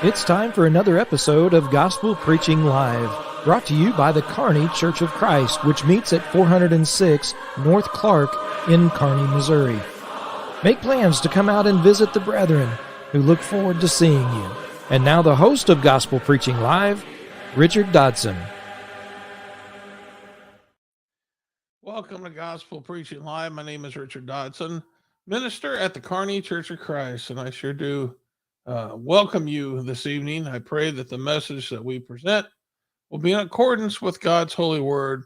It's time for another episode of Gospel Preaching Live, brought to you by the Kearney Church of Christ, which meets at 406 North Clark in Kearney, Missouri. Make plans to come out and visit the brethren, who look forward to seeing you. And now the host of Gospel Preaching Live, Richard Dodson. Welcome to Gospel Preaching Live. My name is Richard Dodson, minister at the Kearney Church of Christ, and I sure do welcome you this evening. I pray that the message that we present will be in accordance with God's holy word,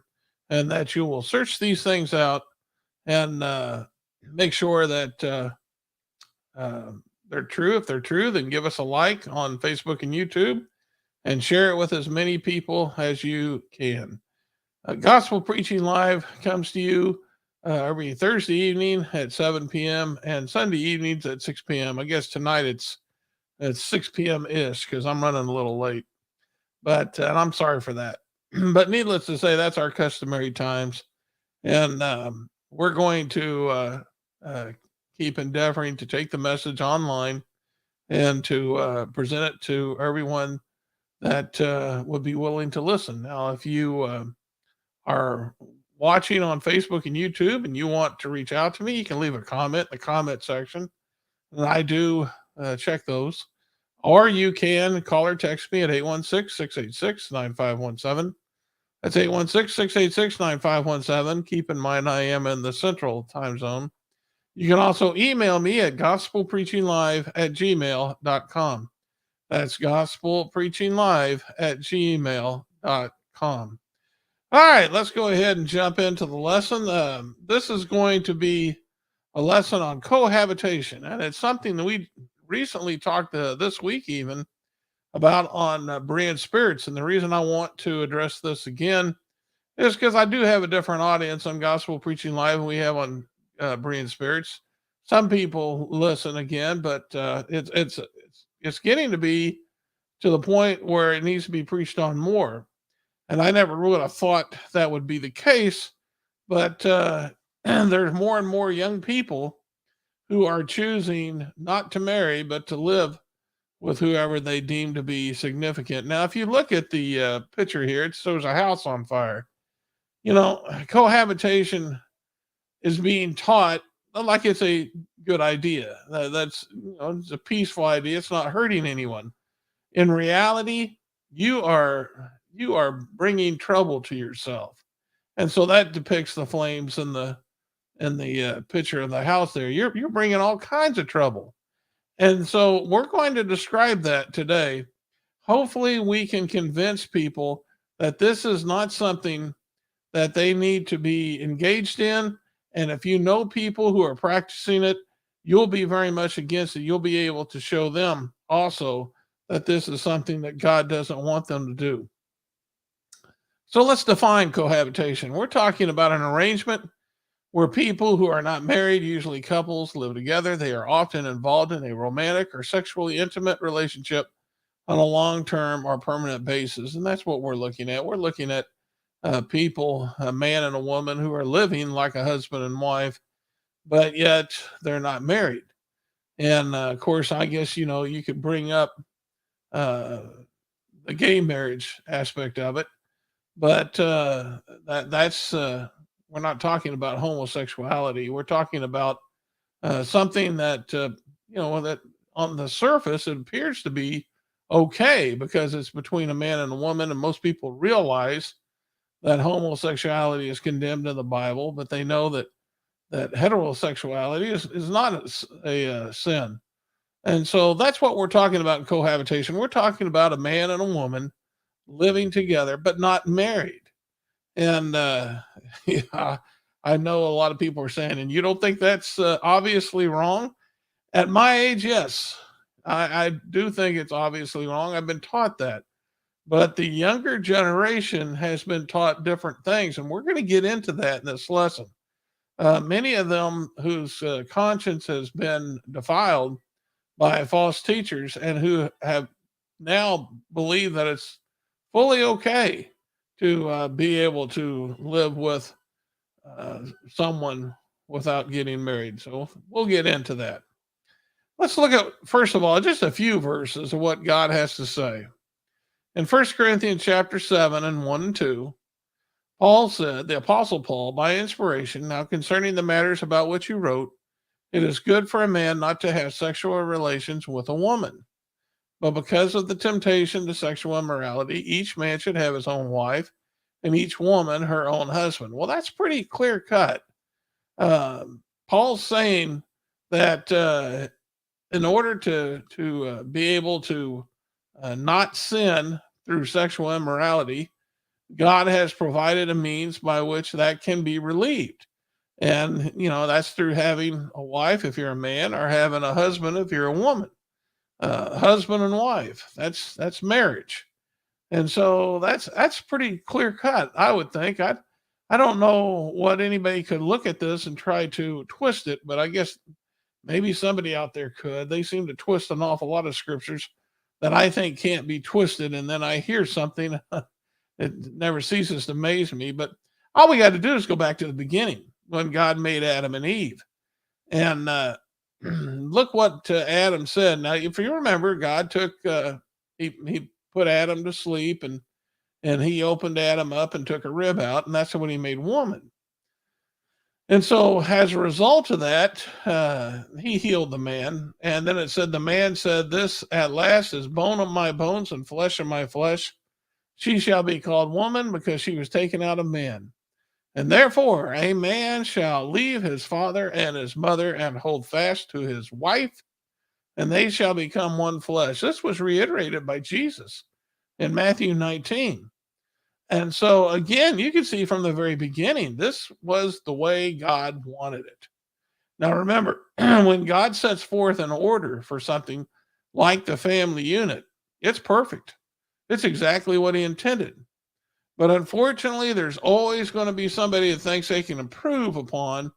and that you will search these things out and make sure that they're true. If they're true, then give us a like on Facebook and YouTube and share it with as many people as you can. Gospel Preaching Live comes to you every Thursday evening at 7 p.m. and Sunday evenings at 6 p.m. I guess tonight it's 6 p.m.-ish because I'm running a little late. But and I'm sorry for that. But needless to say, that's our customary times. And we're going to keep endeavoring to take the message online and to present it to everyone that would be willing to listen. Now, if you are watching on Facebook and YouTube and you want to reach out to me, you can leave a comment in the comment section. And I do check those. Or you can call or text me at 816-686-9517. That's 816-686-9517. Keep in mind, I am in the Central Time Zone. You can also email me at gospelpreachinglive@gmail.com. That's gospelpreachinglive@gmail.com. All right, let's go ahead and jump into the lesson. This is going to be a lesson on cohabitation, and it's something that we recently talked this week even about on Berean Spirits. And the reason I want to address this again is because I do have a different audience on Gospel Preaching Live than we have on Berean Spirits. Some people listen again, but it's getting to be to the point where it needs to be preached on more. And I never would have thought that would be the case, but there's more and more young people who are choosing not to marry, but to live with whoever they deem to be significant. Now, if you look at the picture here, it shows a house on fire. You know, cohabitation is being taught like it's a good idea. That's, you know, it's a peaceful idea. It's not hurting anyone. In reality, you are bringing trouble to yourself. And so that depicts the flames in the picture of the house there. You're bringing all kinds of trouble. And so we're going to describe that today. Hopefully we can convince people that this is not something that they need to be engaged in. And if you know people who are practicing it, you'll be very much against it. You'll be able to show them also that this is something that God doesn't want them to do. So let's define cohabitation. We're talking about an arrangement where people who are not married, usually couples, live together. They are often involved in a romantic or sexually intimate relationship on a long-term or permanent basis. And that's what we're looking at. We're looking at people, a man and a woman, who are living like a husband and wife, but yet they're not married. And of course, I guess, you know, you could bring up the gay marriage aspect of it, but that's we're not talking about homosexuality. We're talking about something that, you know, that on the surface it appears to be okay because it's between a man and a woman, and most people realize that homosexuality is condemned in the Bible, but they know that heterosexuality is not a sin. And so that's what we're talking about in cohabitation. We're talking about a man and a woman living together, but not married. And yeah, I know a lot of people are saying, and you don't think that's obviously wrong? At my age, yes, I do think it's obviously wrong. I've been taught that. But the younger generation has been taught different things, and we're going to get into that in this lesson. Many of them whose conscience has been defiled by false teachers and who have now believed that it's fully okay to be able to live with someone without getting married. So we'll get into that. Let's look at, first of all, just a few verses of what God has to say. In 1 Corinthians chapter 7 and 1 and 2, Paul said, the Apostle Paul, by inspiration, now concerning the matters about which you wrote, it is good for a man not to have sexual relations with a woman. But because of the temptation to sexual immorality, each man should have his own wife and each woman her own husband. Well, that's pretty clear cut. Paul's saying that in order to be able to not sin through sexual immorality, God has provided a means by which that can be relieved. And, that's through having a wife if you're a man, or having a husband if you're a woman. Husband and wife, that's marriage. And so that's pretty clear cut, I would think. I don't know what anybody could look at this and try to twist it, but I guess maybe somebody out there could. They seem to twist an awful lot of scriptures that I think can't be twisted. And then I hear something, it never ceases to amaze me. But all we got to do is go back to the beginning when God made Adam and Eve. And look what Adam said. Now, if you remember, God took, he put Adam to sleep, and he opened Adam up and took a rib out. And that's when he made woman. And so, as a result of that, he healed the man. And then it said, the man said, this at last is bone of my bones and flesh of my flesh. She shall be called woman because she was taken out of man. And therefore, a man shall leave his father and his mother and hold fast to his wife, and they shall become one flesh. This was reiterated by Jesus in Matthew 19. And so, again, you can see from the very beginning, this was the way God wanted it. Now, remember, when God sets forth an order for something like the family unit, it's perfect. It's exactly what he intended. But unfortunately, there's always going to be somebody that thinks they can improve upon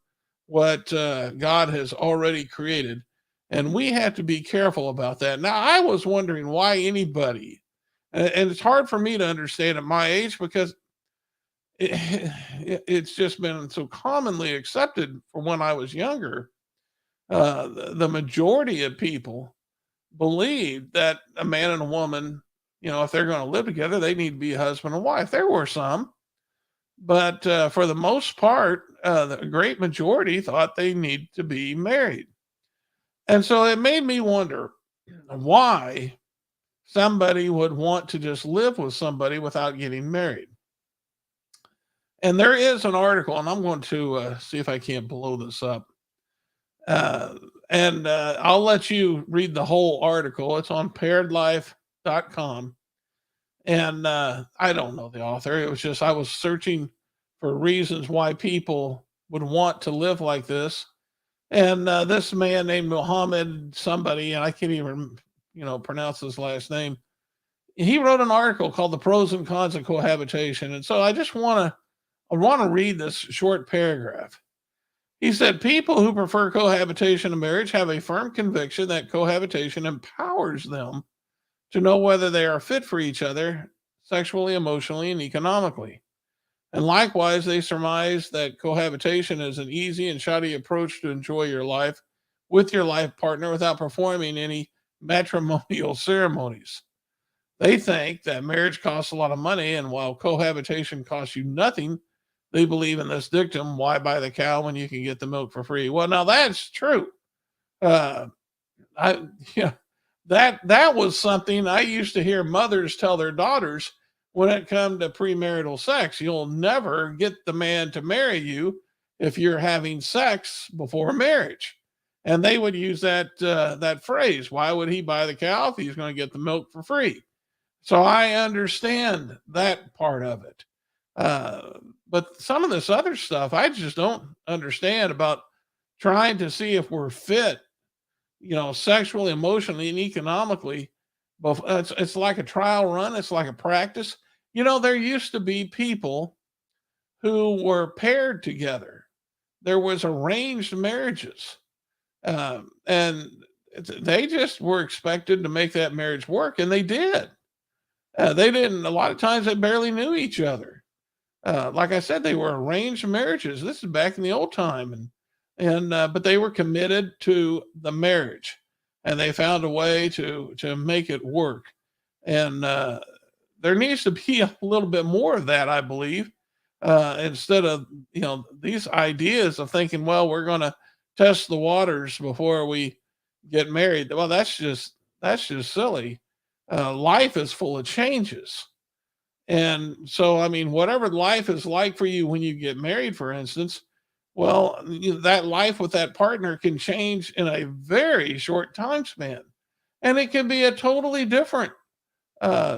what God has already created. And we have to be careful about that. Now, I was wondering why anybody, and it's hard for me to understand at my age because it's just been so commonly accepted from when I was younger. The majority of people believe that a man and a woman, if they're going to live together, they need to be husband and wife. There were some, but for the most part, the great majority thought they need to be married. And so it made me wonder why somebody would want to just live with somebody without getting married. And there is an article, and I'm going to see if I can't blow this up. And I'll let you read the whole article. It's on pairedlife.com. And I don't know the author. It was just, I was searching for reasons why people would want to live like this. And this man named Muhammad somebody, and I can't even, pronounce his last name. He wrote an article called The Pros and Cons of Cohabitation. And so I want to read this short paragraph. He said, people who prefer cohabitation to marriage have a firm conviction that cohabitation empowers them to know whether they are fit for each other sexually, emotionally, and economically. And likewise, they surmise that cohabitation is an easy and shoddy approach to enjoy your life with your life partner without performing any matrimonial ceremonies. They think that marriage costs a lot of money, and while cohabitation costs you nothing, they believe in this dictum, why buy the cow when you can get the milk for free? Well, now that's true. That was something I used to hear mothers tell their daughters when it come to premarital sex. You'll never get the man to marry you if you're having sex before marriage. And they would use that phrase, why would he buy the cow if he's going to get the milk for free? So I understand that part of it. But some of this other stuff, I just don't understand about trying to see if we're fit, sexually, emotionally, and economically. But it's like a trial run. It's like a practice. There used to be people who were paired together. There was arranged marriages. And they just were expected to make that marriage work. And they did. They didn't, a lot of times they barely knew each other. Like I said, they were arranged marriages. This is back in the old time, but they were committed to the marriage. and they found a way to make it work. And there needs to be a little bit more of that, I believe, instead of these ideas of thinking, well, we're going to test the waters before we get married. Well, that's just silly. Life is full of changes. And so, I mean, whatever life is like for you when you get married, for instance, well, that life with that partner can change in a very short time span. And it can be a totally different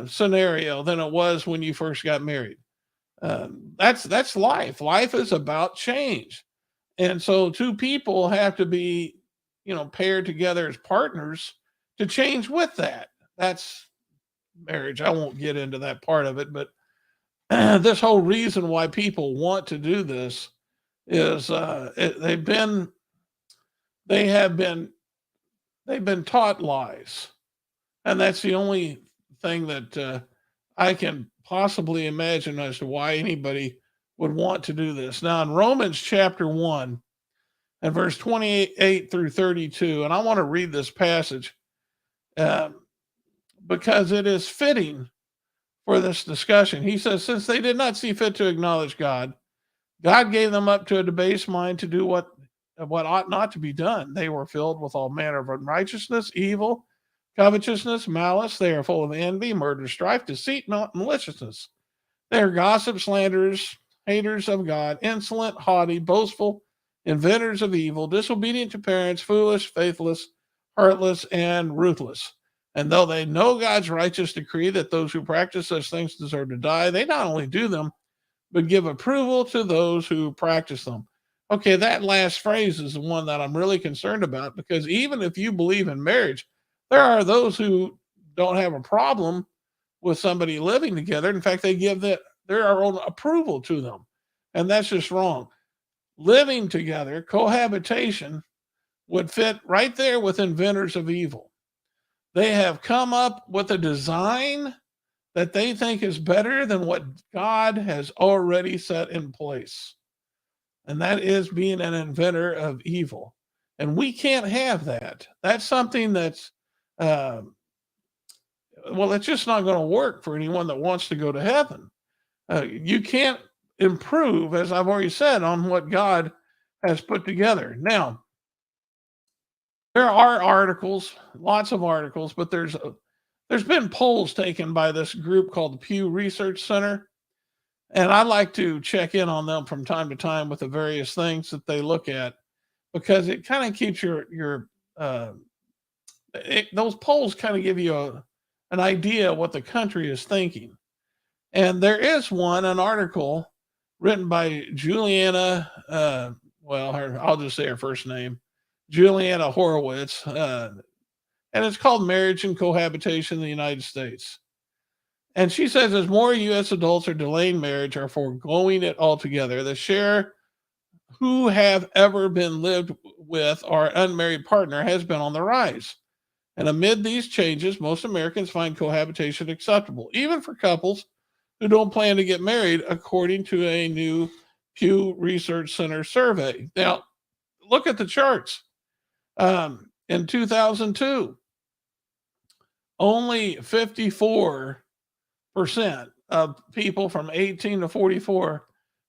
scenario than it was when you first got married. That's life. Life is about change. And so two people have to be, paired together as partners to change with that. That's marriage. I won't get into that part of it, but this whole reason why people want to do this is they have been they've been taught lies, and that's the only thing that I can possibly imagine as to why anybody would want to do this. Now, in Romans chapter 1 and verse 28 through 32, and I want to read this passage uh, because it is fitting for this discussion. He says, since they did not see fit to acknowledge God, God gave them up to a debased mind to do what ought not to be done. They were filled with all manner of unrighteousness, evil, covetousness, malice. They are full of envy, murder, strife, deceit, maliciousness. They are gossips, slanderers, haters of God, insolent, haughty, boastful, inventors of evil, disobedient to parents, foolish, faithless, heartless, and ruthless. And though they know God's righteous decree that those who practice such things deserve to die, they not only do them, but give approval to those who practice them. Okay, that last phrase is the one that I'm really concerned about, because even if you believe in marriage, there are those who don't have a problem with somebody living together. In fact, they give their own approval to them. And that's just wrong. Living together, cohabitation, would fit right there with inventors of evil. They have come up with a design that they think is better than what God has already set in place. And that is being an inventor of evil. And we can't have that. That's something that's, uh, well, it's just not going to work for anyone that wants to go to heaven. You can't improve, as I've already said, on what God has put together. Now, there are articles, lots of articles, but there's been polls taken by this group called the Pew Research Center, and I like to check in on them from time to time with the various things that they look at, because it kind of keeps those polls kind of give you an idea of what the country is thinking. And there is an article written by Juliana, I'll just say her first name, Juliana Horowitz, and it's called Marriage and Cohabitation in the United States. And she says, as more U.S. adults are delaying marriage or foregoing it altogether, the share who have ever been lived with or unmarried partner has been on the rise. And amid these changes, most Americans find cohabitation acceptable, even for couples who don't plan to get married, according to a new Pew Research Center survey. Now, look at the charts. In 2002, only 54% of people from 18 to 44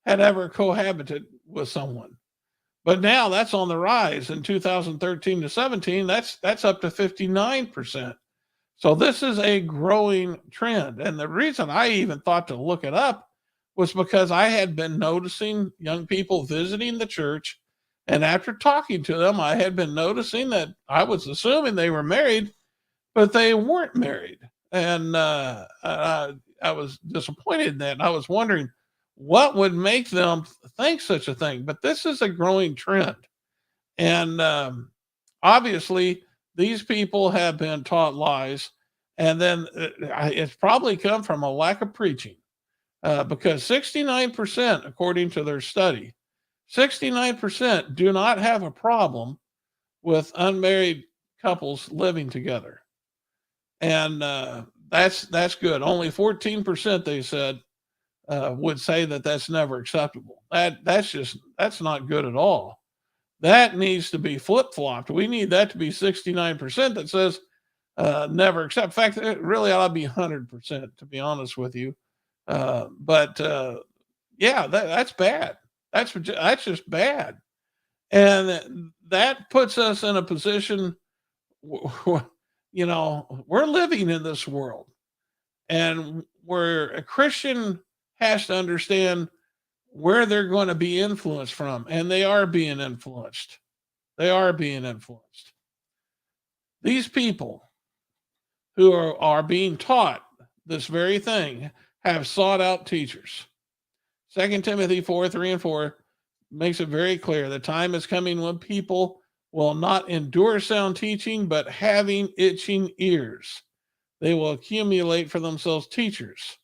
had ever cohabited with someone. But now that's on the rise. In 2013 to 17, that's up to 59%. So this is a growing trend. And the reason I even thought to look it up was because I had been noticing young people visiting the church. And after talking to them, I had been noticing that I was assuming they were married, but they weren't married. And I was disappointed in that. And I was wondering what would make them think such a thing. But this is a growing trend. And obviously, these people have been taught lies. And then it's probably come from a lack of preaching, because 69%, according to their study, 69% do not have a problem with unmarried couples living together. And that's good. Only 14%, they said, would say that that's never acceptable. That's not good at all. That needs to be flip-flopped. We need that to be 69% that says never accept. In fact, it really ought to be 100%, to be honest with you. But yeah, that's bad. That's just bad. And that puts us in a position, we're living in this world, and where a Christian has to understand where they're going to be influenced from, and they are being influenced. They are being influenced. These people who are being taught this very thing have sought out teachers. 2 Timothy 4:3-4 makes it very clear the time is coming when people will not endure sound teaching, but having itching ears, they will accumulate for themselves teachers.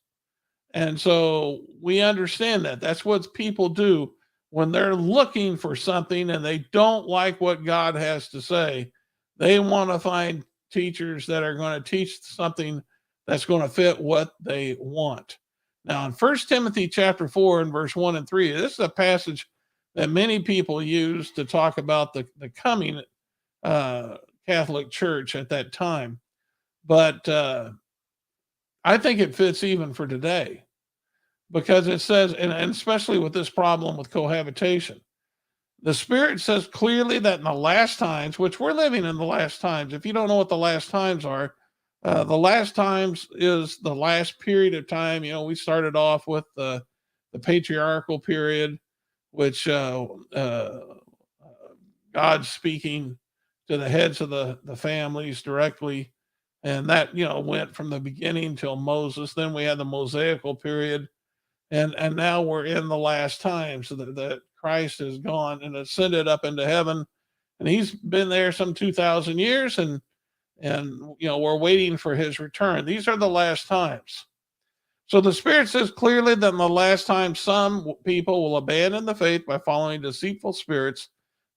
And so we understand that. That's what people do when they're looking for something and they don't like what God has to say. They want to find teachers that are going to teach something that's going to fit what they want. Now, in 1 Timothy chapter 4 and verse 1 and 3, this is a passage that many people use to talk about the coming Catholic Church at that time. But I think it fits even for today, because it says, and especially with this problem with cohabitation, the Spirit says clearly that in the last times, which we're living in the last times. If you don't know what the last times are, the last times is the last period of time. We started off with the patriarchal period, which God's speaking to the heads of the families directly. And that, went from the beginning till Moses. Then we had the Mosaical period. And now we're in the last times, so that Christ has gone and ascended up into heaven. And he's been there some 2,000 years. And we're waiting for his return. These are the last times. So the Spirit says clearly that in the last time, some people will abandon the faith by following deceitful spirits,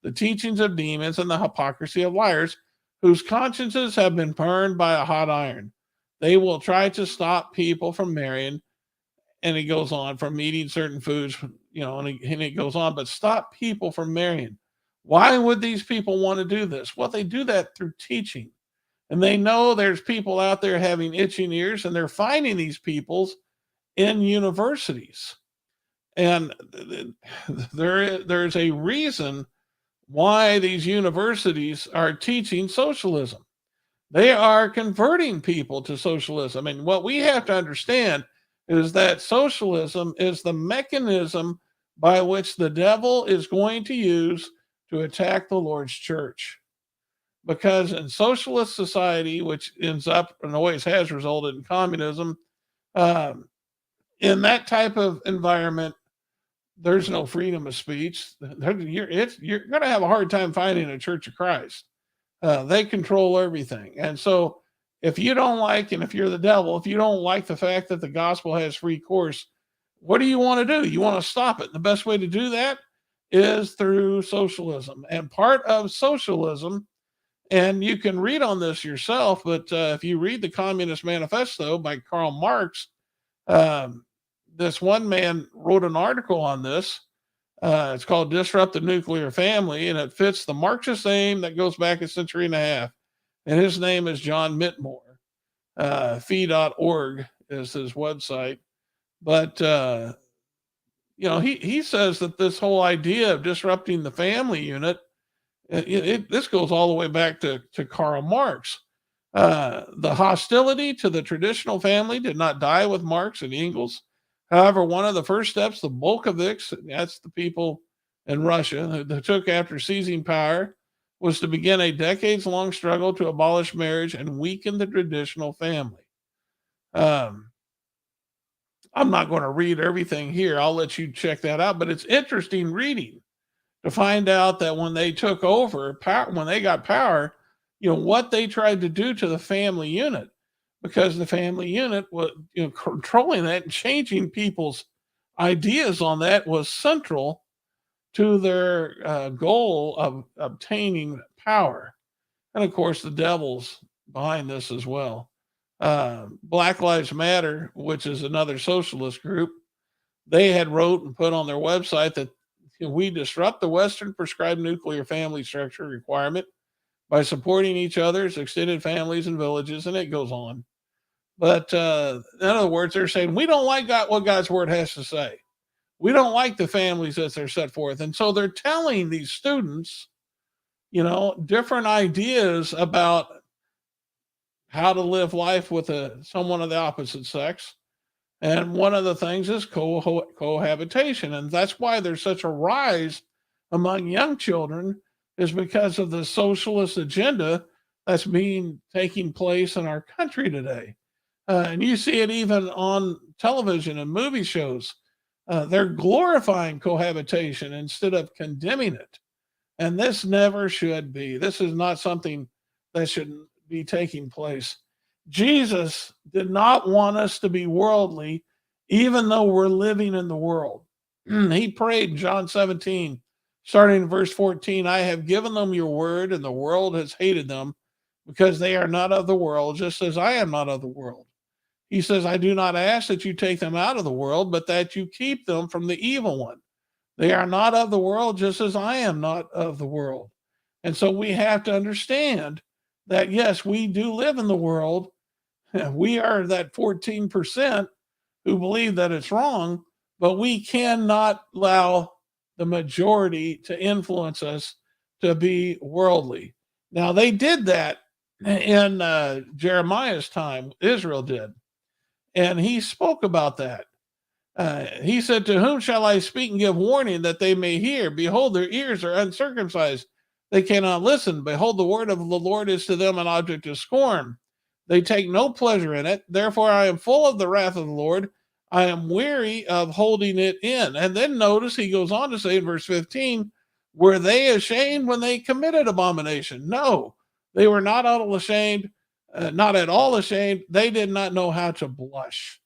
the teachings of demons, and the hypocrisy of liars, whose consciences have been burned by a hot iron. They will try to stop people from marrying, and he goes on, from eating certain foods, and it goes on, but stop people from marrying. Why would these people want to do this? Well, they do that through teaching. And they know there's people out there having itching ears, and they're finding these peoples in universities. And there's a reason why these universities are teaching socialism. They are converting people to socialism. And what we have to understand is that socialism is the mechanism by which the devil is going to use to attack the Lord's church. Because in socialist society, which ends up and always has resulted in communism, in that type of environment, there's no freedom of speech. You're going to have a hard time finding a Church of Christ. They control everything. And so if you don't like, and if you're the devil, if you don't like the fact that the gospel has free course, what do you want to do? You want to stop it. The best way to do that is through socialism. And part of socialism, and you can read on this yourself, but if you read the Communist Manifesto by Karl Marx, this one man wrote an article on this. It's called Disrupt the Nuclear Family, and it fits the Marxist aim that goes back a century and a half. And his name is John Mittmore. Fee.org is his website. But, he says that this whole idea of disrupting the family unit, this goes all the way back to Karl Marx. The hostility to the traditional family did not die with Marx and Engels. However, one of the first steps the Bolsheviks, that's the people in Russia, that took after seizing power, was to begin a decades-long struggle to abolish marriage and weaken the traditional family. I'm not going to read everything here. I'll let you check that out, but it's interesting reading to find out that when they took over power, when they got power, what they tried to do to the family unit, because the family unit was, controlling that and changing people's ideas on that was central to their goal of obtaining power. And of course, the devil's behind this as well. Black Lives Matter, which is another socialist group, they had wrote and put on their website that We disrupt the Western prescribed nuclear family structure requirement by supporting each other's extended families and villages, and it goes on. But in other words, they're saying we don't like what God's word has to say. We don't like the families as they're set forth. And so they're telling these students, different ideas about how to live life with someone of the opposite sex. And one of the things is cohabitation. And that's why there's such a rise among young children, is because of the socialist agenda that's taking place in our country today. And you see it even on television and movie shows. They're glorifying cohabitation instead of condemning it. And this never should be. This is not something that should be taking place. Jesus did not want us to be worldly, even though we're living in the world. He prayed in John 17, starting in verse 14, I have given them your word, and the world has hated them because they are not of the world, just as I am not of the world. He says, I do not ask that you take them out of the world, but that you keep them from the evil one. They are not of the world, just as I am not of the world. And so we have to understand that, yes, we do live in the world. We are that 14% who believe that it's wrong, but we cannot allow the majority to influence us to be worldly. Now, they did that in Jeremiah's time. Israel did. And he spoke about that. He said, to whom shall I speak and give warning that they may hear? Behold, their ears are uncircumcised. They cannot listen. Behold, the word of the Lord is to them an object of scorn. They take no pleasure in it. Therefore, I am full of the wrath of the Lord. I am weary of holding it in. And then notice he goes on to say in verse 15, were they ashamed when they committed abomination? No, they were not at all ashamed. Not at all ashamed. They did not know how to blush.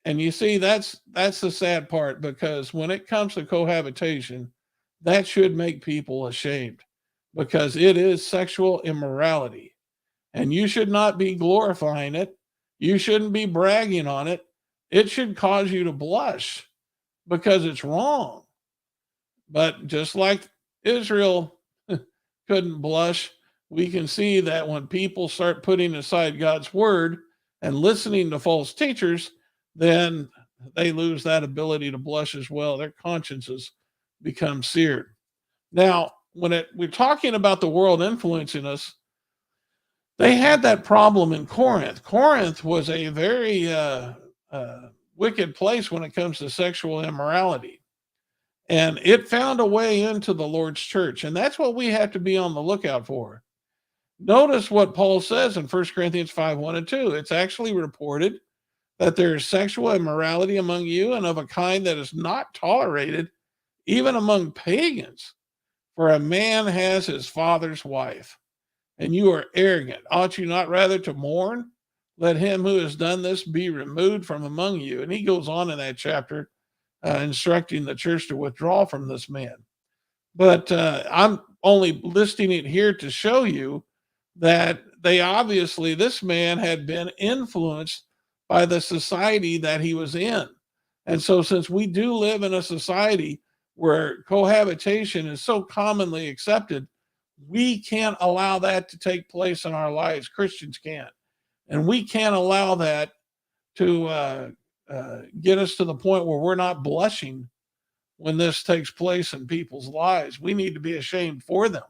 And you see, that's the sad part, because when it comes to cohabitation, that should make people ashamed, because it is sexual immorality, and you should not be glorifying it. You shouldn't be bragging on it. It should cause you to blush because it's wrong. But just like Israel couldn't blush, we can see that when people start putting aside God's word and listening to false teachers, then they lose that ability to blush as well. Their consciences become seared. Now, when we're talking about the world influencing us, they had that problem in Corinth. Corinth was a very wicked place when it comes to sexual immorality. And it found a way into the Lord's church. And that's what we have to be on the lookout for. Notice what Paul says in 1 Corinthians 5, 1 and 2. It's actually reported that there is sexual immorality among you, and of a kind that is not tolerated even among pagans. For a man has his father's wife, and you are arrogant. Ought you not rather to mourn? Let him who has done this be removed from among you. And he goes on in that chapter, instructing the church to withdraw from this man. But I'm only listing it here to show you that this man had been influenced by the society that he was in. And so since we do live in a society where cohabitation is so commonly accepted, we can't allow that to take place in our lives. Christians can't. And we can't allow that to get us to the point where we're not blushing when this takes place in people's lives. We need to be ashamed for them.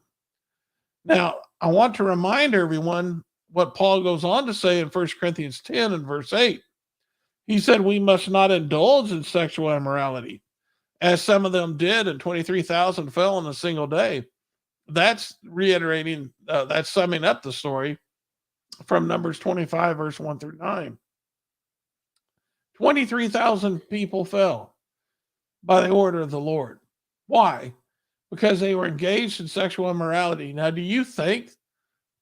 Now, I want to remind everyone what Paul goes on to say in 1 Corinthians 10 and verse 8. He said, we must not indulge in sexual immorality, as some of them did, and 23,000 fell in a single day. That's reiterating, that's summing up the story from Numbers 25, verse 1 through 9. 23,000 people fell by the order of the Lord. Why? Because they were engaged in sexual immorality. Now, do you think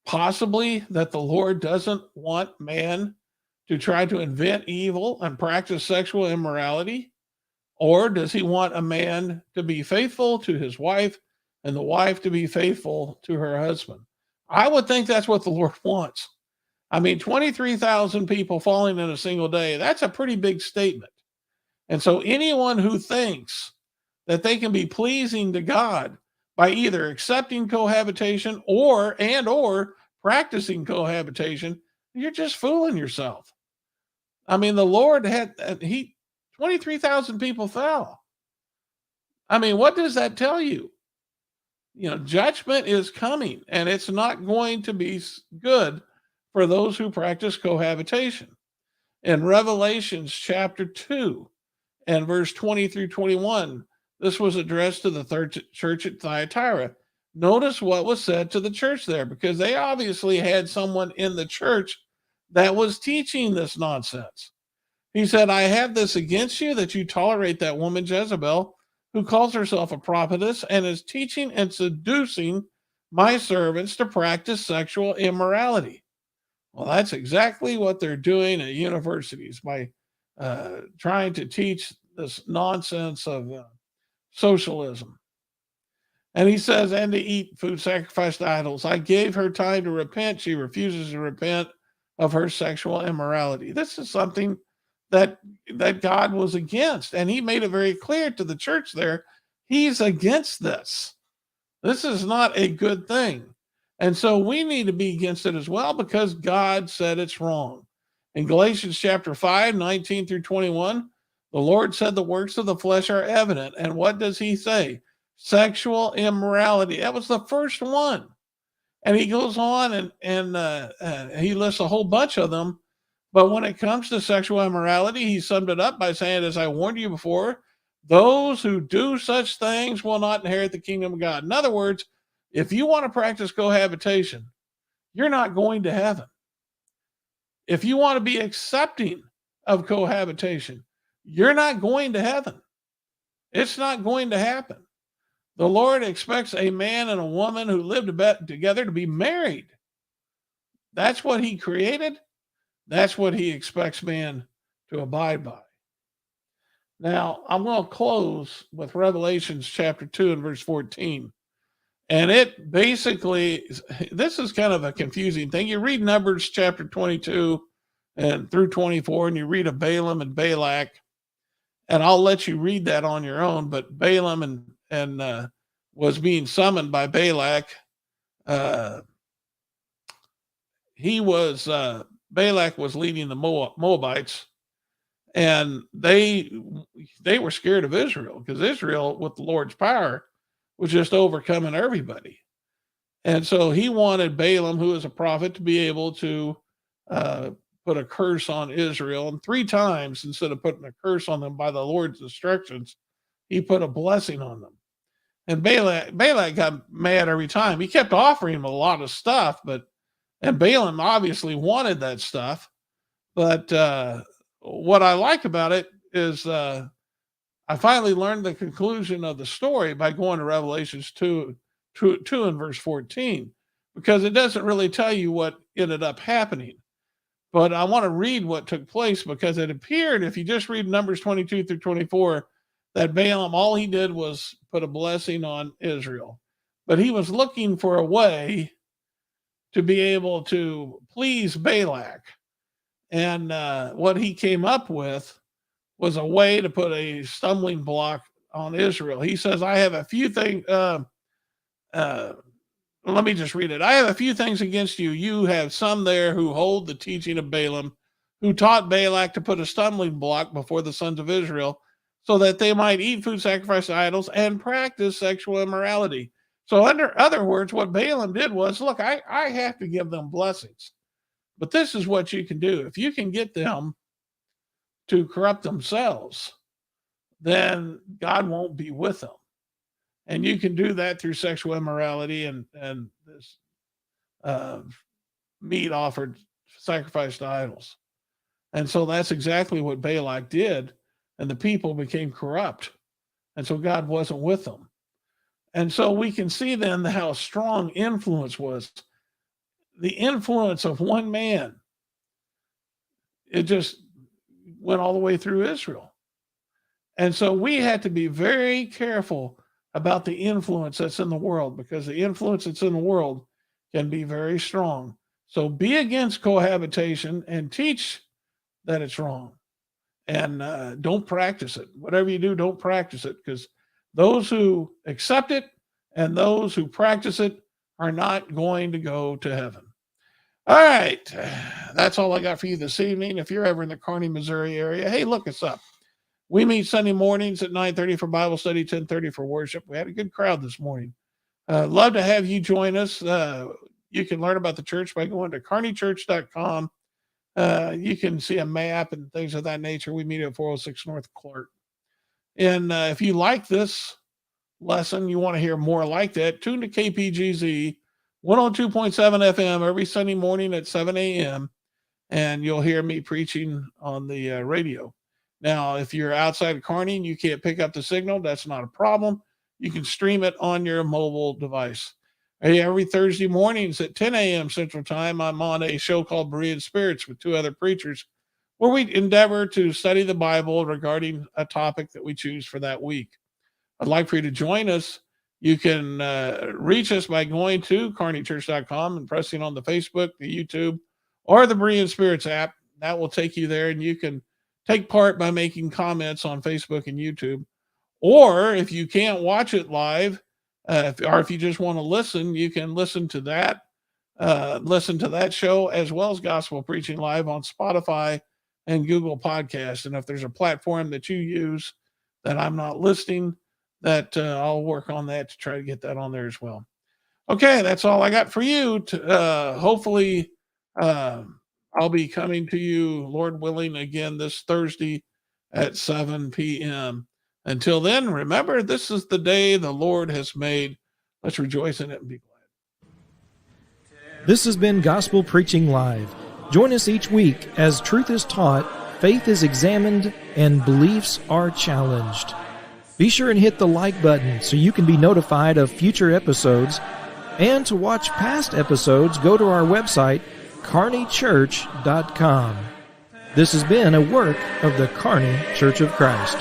possibly that the Lord doesn't want man to try to invent evil and practice sexual immorality? Or does he want a man to be faithful to his wife and the wife to be faithful to her husband? I would think that's what the Lord wants. I mean, 23,000 people falling in a single day, that's a pretty big statement. And so anyone who thinks that they can be pleasing to God by either accepting cohabitation or practicing cohabitation, you're just fooling yourself. I mean, the Lord had 23,000 people fell. I mean, what does that tell you? Judgment is coming, and it's not going to be good for those who practice cohabitation. In Revelations chapter 2 and verse 20 through 21, this was addressed to the third church at Thyatira. Notice what was said to the church there, because they obviously had someone in the church that was teaching this nonsense. He said, I have this against you, that you tolerate that woman Jezebel, who calls herself a prophetess and is teaching and seducing my servants to practice sexual immorality. Well, that's exactly what they're doing at universities by trying to teach this nonsense of socialism. And he says, and to eat food sacrificed to idols. I gave her time to repent. She refuses to repent of her sexual immorality. This is something that God was against. And he made it very clear to the church there, he's against this. This is not a good thing. And so we need to be against it as well, because God said it's wrong. In Galatians chapter 5, 19 through 21, the Lord said the works of the flesh are evident. And what does he say? Sexual immorality. That was the first one. And he goes on and he lists a whole bunch of them. But when it comes to sexual immorality, he summed it up by saying, as I warned you before, those who do such things will not inherit the kingdom of God. In other words, if you want to practice cohabitation, you're not going to heaven. If you want to be accepting of cohabitation, you're not going to heaven. It's not going to happen. The Lord expects a man and a woman who live together to be married. That's what he created. That's what he expects man to abide by. Now, I'm going to close with Revelations chapter 2 and verse 14. And it basically, this is kind of a confusing thing. You read Numbers chapter 22 and through 24, and you read of Balaam and Balak, and I'll let you read that on your own. But Balaam and was being summoned by Balak. Balak was leading the Moabites, and they were scared of Israel, because Israel, with the Lord's power, was just overcoming everybody. And so he wanted Balaam, who is a prophet, to be able to put a curse on Israel. And 3 times, instead of putting a curse on them by the Lord's instructions, he put a blessing on them. And Balak got mad every time. He kept offering him a lot of stuff, and Balaam obviously wanted that stuff. But what I like about it is I finally learned the conclusion of the story by going to Revelations 2 and verse 14, because it doesn't really tell you what ended up happening. But I want to read what took place, because it appeared, if you just read Numbers 22 through 24, that Balaam, all he did was put a blessing on Israel. But he was looking for a way to be able to please Balak. And what he came up with was a way to put a stumbling block on Israel. He says, I have a few things. Let me just read it. I have a few things against you. You have some there who hold the teaching of Balaam, who taught Balak to put a stumbling block before the sons of Israel, so that they might eat food sacrificed to idols and practice sexual immorality. So, under other words, what Balaam did was, look, I have to give them blessings. But this is what you can do. If you can get them to corrupt themselves, then God won't be with them. And you can do that through sexual immorality and this meat offered sacrificed to idols. And so that's exactly what Balak did. And the people became corrupt. And so God wasn't with them. And so we can see then how strong influence was. The influence of one man, it just went all the way through Israel. And so we had to be very careful about the influence that's in the world, because the influence that's in the world can be very strong. So be against cohabitation and teach that it's wrong. And don't practice it. Whatever you do, don't practice it, because Those who accept it and those who practice it are not going to go to heaven. All right. That's all I got for you this evening. If you're ever in the Kearney, Missouri area, hey, look us up. We meet Sunday mornings at 9:30 for Bible study, 10:30 for worship. We had a good crowd this morning. Love to have you join us. You can learn about the church by going to carneychurch.com. You can see a map and things of that nature. We meet at 406 North Clark. And if you like this lesson, you want to hear more like that, tune to KPGZ 102.7 FM every Sunday morning at 7 a.m. and you'll hear me preaching on the radio. Now, if you're outside of Kearney and you can't pick up the signal, that's not a problem. You can stream it on your mobile device. Every Thursday mornings at 10 a.m. Central Time, I'm on a show called Berean Spirits with two other preachers, where we endeavor to study the Bible regarding a topic that we choose for that week. I'd like for you to join us. You can reach us by going to carneychurch.com and pressing on the Facebook, the YouTube, or the Berean Spirits app. That will take you there, and you can take part by making comments on Facebook and YouTube. Or if you can't watch it live, or if you just want to listen, you can listen to that show as well as Gospel Preaching Live on Spotify and Google Podcasts. And if there's a platform that you use that I'm not listing, that I'll work on that to try to get that on there as well. Okay, that's all I got for you. Hopefully, I'll be coming to you, Lord willing, again this Thursday at 7 p.m. Until then, remember, this is the day the Lord has made. Let's rejoice in it and be glad. This has been Gospel Preaching Live. Join us each week as truth is taught, faith is examined, and beliefs are challenged. Be sure and hit the like button so you can be notified of future episodes. And to watch past episodes, go to our website, carneychurch.com. This has been a work of the Kearney Church of Christ.